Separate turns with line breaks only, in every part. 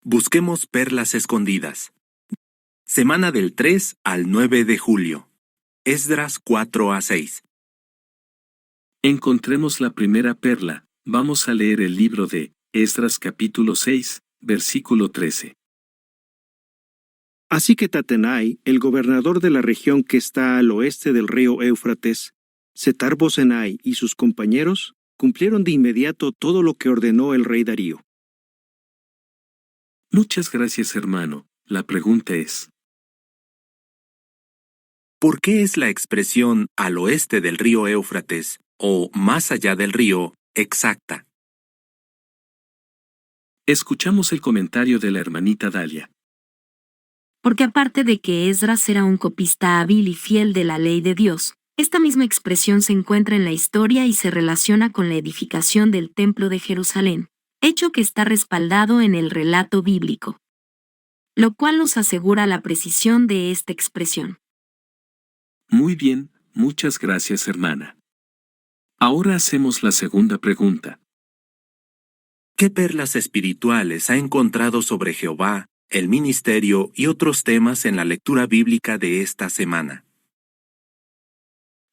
Busquemos perlas escondidas. Semana del 3 al 9 de julio. Esdras 4 a 6.
Encontremos la primera perla. Vamos a leer el libro de Esdras capítulo 6, versículo 13.
Así que Tatenai, el gobernador de la región que está al oeste del río Éufrates, Setar-Bozenai y sus compañeros cumplieron de inmediato todo lo que ordenó el rey Darío.
Muchas gracias, hermano. La pregunta es:
¿por qué es la expresión al oeste del río Éufrates o más allá del río exacta?
Escuchamos el comentario de la hermanita Dalia.
Porque aparte de que Esdras era un copista hábil y fiel de la ley de Dios, esta misma expresión se encuentra en la historia y se relaciona con la edificación del Templo de Jerusalén, hecho que está respaldado en el relato bíblico, lo cual nos asegura la precisión de esta expresión.
Muy bien, muchas gracias, hermana. Ahora hacemos la segunda pregunta.
¿Qué perlas espirituales ha encontrado sobre Jehová, el ministerio y otros temas en la lectura bíblica de esta semana?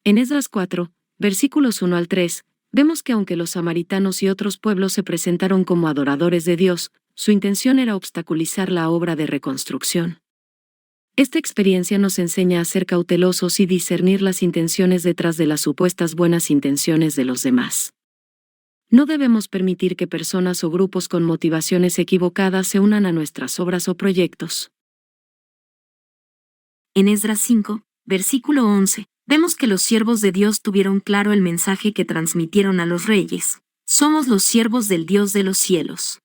En Esdras 4, versículos 1 al 3, vemos que aunque los samaritanos y otros pueblos se presentaron como adoradores de Dios, su intención era obstaculizar la obra de reconstrucción. Esta experiencia nos enseña a ser cautelosos y discernir las intenciones detrás de las supuestas buenas intenciones de los demás. No debemos permitir que personas o grupos con motivaciones equivocadas se unan a nuestras obras o proyectos.
En Esdras 5, versículo 11, vemos que los siervos de Dios tuvieron claro el mensaje que transmitieron a los reyes: somos los siervos del Dios de los cielos.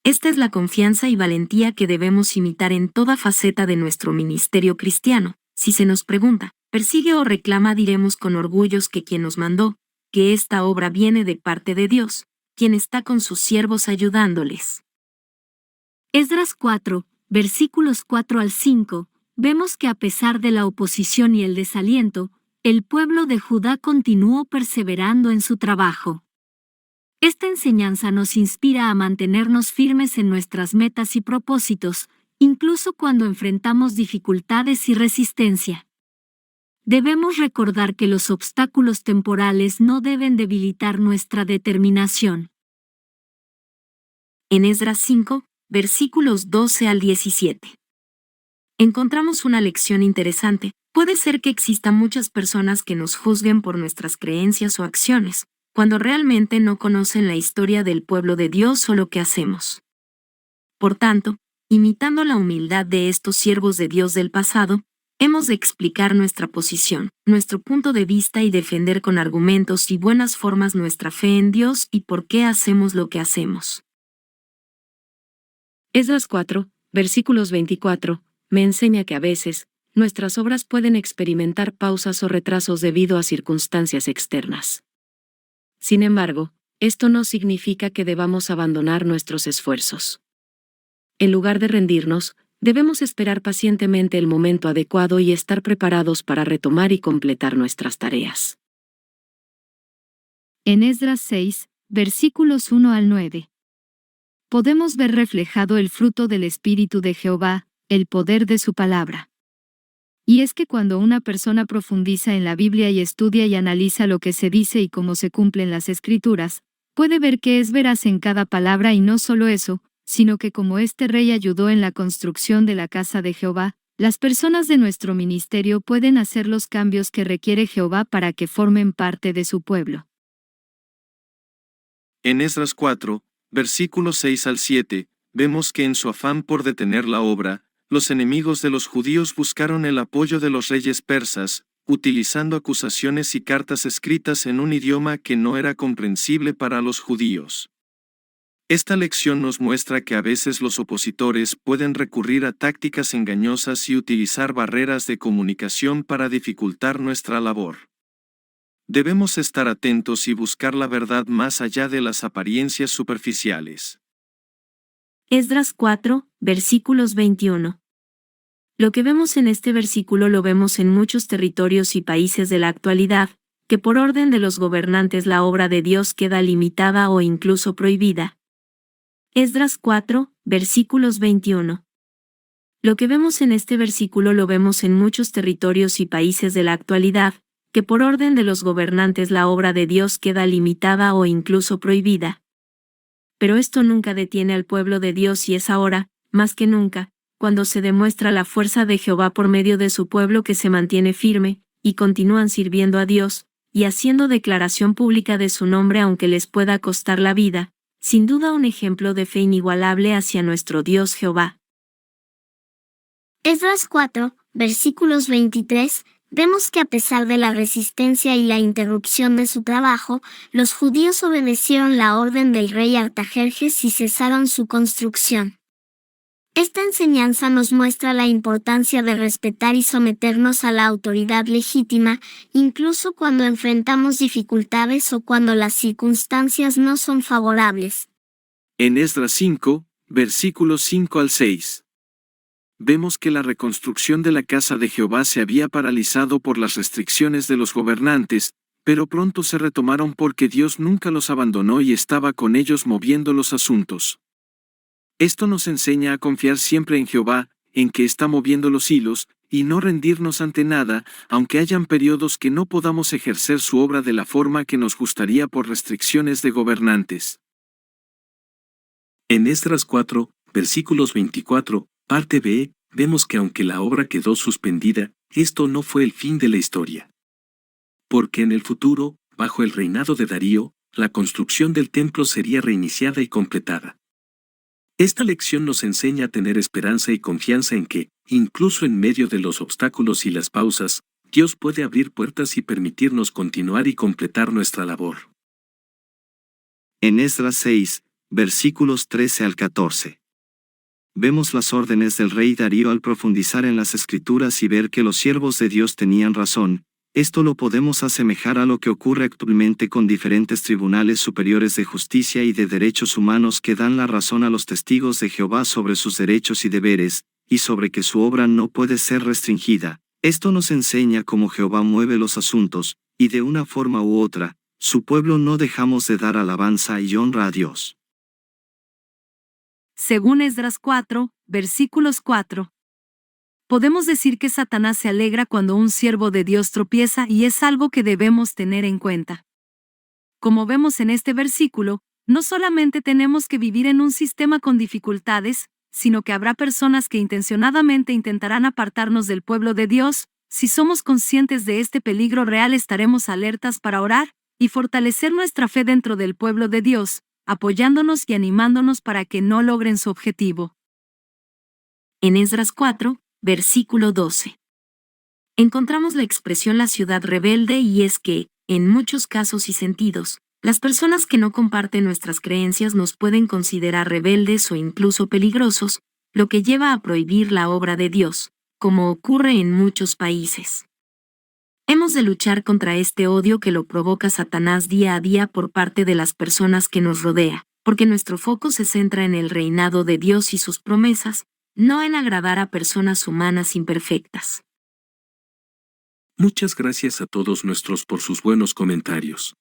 Esta es la confianza y valentía que debemos imitar en toda faceta de nuestro ministerio cristiano. Si se nos pregunta, persigue o reclama, diremos con orgullo que quien nos mandó, que esta obra viene de parte de Dios, quien está con sus siervos ayudándoles.
Esdras 4, versículos 4 al 5, vemos que a pesar de la oposición y el desaliento, el pueblo de Judá continuó perseverando en su trabajo. Esta enseñanza nos inspira a mantenernos firmes en nuestras metas y propósitos, incluso cuando enfrentamos dificultades y resistencia. Debemos recordar que los obstáculos temporales no deben debilitar nuestra determinación.
En Esdras 5, versículos 12 al 17. Encontramos una lección interesante. Puede ser que existan muchas personas que nos juzguen por nuestras creencias o acciones, cuando realmente no conocen la historia del pueblo de Dios o lo que hacemos. Por tanto, imitando la humildad de estos siervos de Dios del pasado, hemos de explicar nuestra posición, nuestro punto de vista y defender con argumentos y buenas formas nuestra fe en Dios y por qué hacemos lo que hacemos.
Esdras 4, versículos 24, me enseña que a veces, nuestras obras pueden experimentar pausas o retrasos debido a circunstancias externas. Sin embargo, esto no significa que debamos abandonar nuestros esfuerzos. En lugar de rendirnos, debemos esperar pacientemente el momento adecuado y estar preparados para retomar y completar nuestras tareas.
En Esdras 6, versículos 1 al 9. Podemos ver reflejado el fruto del Espíritu de Jehová, el poder de su palabra. Y es que cuando una persona profundiza en la Biblia y estudia y analiza lo que se dice y cómo se cumplen las Escrituras, puede ver que es veraz en cada palabra y no solo eso, sino que como este rey ayudó en la construcción de la casa de Jehová, las personas de nuestro ministerio pueden hacer los cambios que requiere Jehová para que formen parte de su pueblo.
En Esdras 4, versículos 6 al 7, vemos que en su afán por detener la obra, los enemigos de los judíos buscaron el apoyo de los reyes persas, utilizando acusaciones y cartas escritas en un idioma que no era comprensible para los judíos. Esta lección nos muestra que a veces los opositores pueden recurrir a tácticas engañosas y utilizar barreras de comunicación para dificultar nuestra labor. Debemos estar atentos y buscar la verdad más allá de las apariencias superficiales.
Esdras 4, versículos 21. Lo que vemos en este versículo lo vemos en muchos territorios y países de la actualidad, que por orden de los gobernantes la obra de Dios queda limitada o incluso prohibida. Esdras 4, versículos 21. Lo que vemos en este versículo lo vemos en muchos territorios y países de la actualidad, que por orden de los gobernantes la obra de Dios queda limitada o incluso prohibida. Pero esto nunca detiene al pueblo de Dios y es ahora, más que nunca, cuando se demuestra la fuerza de Jehová por medio de su pueblo que se mantiene firme, y continúan sirviendo a Dios, y haciendo declaración pública de su nombre aunque les pueda costar la vida, sin duda un ejemplo de fe inigualable hacia nuestro Dios Jehová.
Esdras 4, versículos 23, vemos que a pesar de la resistencia y la interrupción de su trabajo, los judíos obedecieron la orden del rey Artajerjes y cesaron su construcción. Esta enseñanza nos muestra la importancia de respetar y someternos a la autoridad legítima, incluso cuando enfrentamos dificultades o cuando las circunstancias no son favorables.
En Esdras 5, versículos 5 al 6. Vemos que la reconstrucción de la casa de Jehová se había paralizado por las restricciones de los gobernantes, pero pronto se retomaron porque Dios nunca los abandonó y estaba con ellos moviendo los asuntos. Esto nos enseña a confiar siempre en Jehová, en que está moviendo los hilos, y no rendirnos ante nada, aunque hayan periodos que no podamos ejercer su obra de la forma que nos gustaría por restricciones de gobernantes. En Esdras 4, versículos 24, parte B, vemos que aunque la obra quedó suspendida, esto no fue el fin de la historia. Porque en el futuro, bajo el reinado de Darío, la construcción del templo sería reiniciada y completada. Esta lección nos enseña a tener esperanza y confianza en que, incluso en medio de los obstáculos y las pausas, Dios puede abrir puertas y permitirnos continuar y completar nuestra labor.
En Esdras 6, versículos 13 al 14. Vemos las órdenes del rey Darío al profundizar en las Escrituras y ver que los siervos de Dios tenían razón. Esto lo podemos asemejar a lo que ocurre actualmente con diferentes tribunales superiores de justicia y de derechos humanos que dan la razón a los testigos de Jehová sobre sus derechos y deberes, y sobre que su obra no puede ser restringida. Esto nos enseña cómo Jehová mueve los asuntos, y de una forma u otra, su pueblo no dejamos de dar alabanza y honra a Dios.
Según Esdras 4, versículos 4. Podemos decir que Satanás se alegra cuando un siervo de Dios tropieza y es algo que debemos tener en cuenta. Como vemos en este versículo, no solamente tenemos que vivir en un sistema con dificultades, sino que habrá personas que intencionadamente intentarán apartarnos del pueblo de Dios. Si somos conscientes de este peligro real, estaremos alertas para orar y fortalecer nuestra fe dentro del pueblo de Dios, apoyándonos y animándonos para que no logren su objetivo.
En Esdras 4, versículo 12. Encontramos la expresión la ciudad rebelde y es que, en muchos casos y sentidos, las personas que no comparten nuestras creencias nos pueden considerar rebeldes o incluso peligrosos, lo que lleva a prohibir la obra de Dios, como ocurre en muchos países. Hemos de luchar contra este odio que lo provoca Satanás día a día por parte de las personas que nos rodea, porque nuestro foco se centra en el reinado de Dios y sus promesas, no en agradar a personas humanas imperfectas.
Muchas gracias a todos nuestros por sus buenos comentarios.